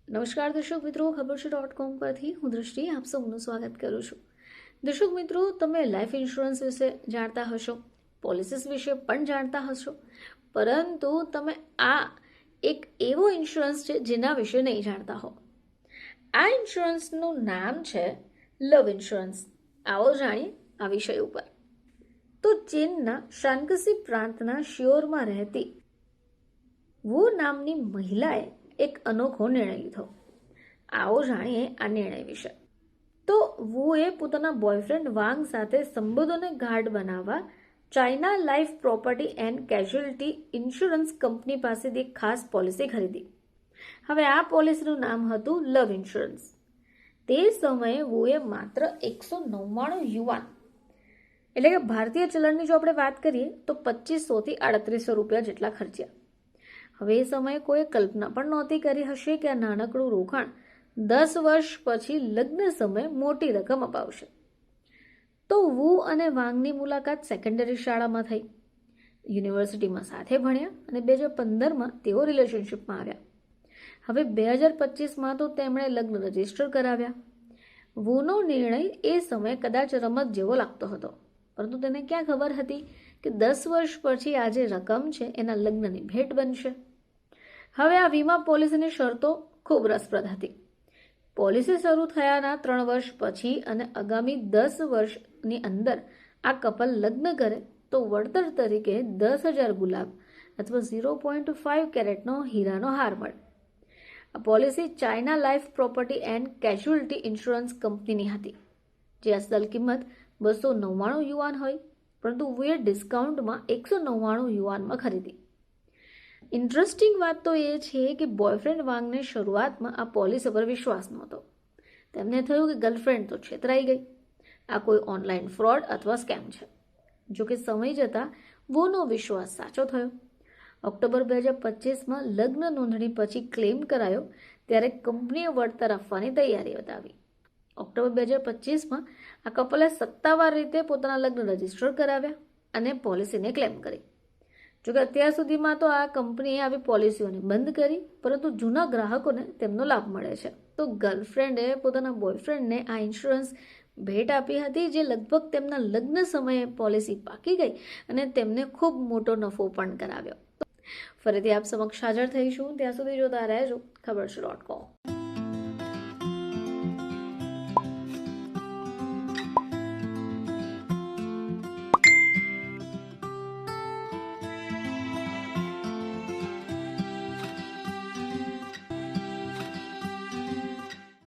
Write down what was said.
નમસ્કાર દર્શક મિત્રો, ખબર છે .com પરથી હું દૃષ્ટિ આપ સૌનું સ્વાગત કરું છું. દર્શક મિત્રો, તમે લાઈફ ઇન્સ્યોરન્સ વિશે જાણતા હશો, પોલિસીસ વિશે પણ જાણતા હશો, પરંતુ તમે આ એક એવો ઇન્સ્યોરન્સ છે જેના વિશે નહીં જાણતા હો. આ ઇન્સ્યોરન્સનું નામ છે લવ ઇન્સ્યોરન્સ. આવો જાણીએ આ વિષય ઉપર. તો ચીનના શાન્ગસી પ્રાંતના શિયોરમાં રહેતી વો નામની મહિલાએ એક અનોખો નિર્ણય લીધો. આવો જાણીએ આ નિર્ણય વિશે. તો વુએ પોતાના બોયફ્રેન્ડ વાંગ સાથે સંબંધોને ગાઢ બનાવવા China life property and casualty insurance company પાસેથી એક ખાસ પોલિસી ખરીદી. હવે આ પોલિસીનું નામ હતું લવ ઇન્સ્યોરન્સ. તે સમયે વુએ માત્ર 199 યુઆન, એટલે કે ભારતીય ચલણની જો આપણે વાત કરીએ તો 2500 થી 3800 રૂપિયા જેટલા ખર્ચ્યા. હવે એ સમયે કોઈએ કલ્પના પણ નહોતી કરી હશે કે આ નાનકડું રોકાણ 10 વર્ષ પછી લગ્ન સમયે મોટી રકમ અપાવશે. તો વુ અને વાંગની મુલાકાત સેકન્ડરી શાળામાં થઈ. યુનિવર્સિટીમાં સાથે ભણ્યા અને 2015માં તેઓ રિલેશનશિપમાં આવ્યા. હવે 2025માં તો તેમણે લગ્ન રજીસ્ટર કરાવ્યા. વુનો નિર્ણય એ સમયે કદાચ રમત જેવો લાગતો હતો, પરંતુ તેને ક્યાં ખબર હતી કે 10 વર્ષ પછી આ જે રકમ છે એના લગ્નની ભેટ બનશે. હવે આ વીમા પોલિસીની શરતો ખૂબ રસપ્રદ હતી. પોલિસી શરૂ થયાના 3 વર્ષ પછી અને આગામી 10 વર્ષની અંદર આ કપલ લગ્ન કરે તો વળતર તરીકે 10,000 ગુલાબ અથવા 0.5 કેરેટનો હીરાનો હાર મળે. આ policy China life property and casualty insurance કંપનીની હતી, જે અસલ કિંમત 299 યુઆન હોય, પરંતુ વુએ ડિસ્કાઉન્ટમાં 199 યુઆનમાં ખરીદી. ઇન્ટરેસ્ટિંગ વાત તો એ છે કે બોયફ્રેન્ડ વાંગને શરૂઆતમાં આ પોલિસી પર વિશ્વાસ નહોતો. તેમને થયું કે ગર્લફ્રેન્ડ તો છેતરાઈ ગઈ, આ કોઈ ઓનલાઈન ફ્રોડ અથવા સ્કેમ છે. જોકે સમય જતાં વુનો વિશ્વાસ સાચો થયો. ઓક્ટોબર 2025માં લગ્ન નોંધણી પછી ક્લેમ કરાયો ત્યારે કંપનીએ વળતર આપવાની તૈયારી બતાવી. ઓક્ટોબર 2025માં આ કપલે સત્તાવાર રીતે પોતાના લગ્ન રજીસ્ટર કરાવ્યા અને પોલિસીને ક્લેમ કરી. જોકે અત્યાર સુધીમાં તો આ કંપનીએ આવી પોલિસીઓને બંધ કરી, પરંતુ જૂના ગ્રાહકોને તેમનો લાભ મળે છે. તો ગર્લફ્રેન્ડે પોતાના બોયફ્રેન્ડને આ ઇન્સ્યોરન્સ ભેટ આપી હતી, જે લગભગ તેમના લગ્ન સમયે પોલિસી પાકી ગઈ અને તેમને ખૂબ મોટો નફો પણ કરાવ્યો. ફરીથી આપ સમક્ષ હાજર થઈશું, ત્યાં સુધી જોતા રહેજો ખબર છે .com.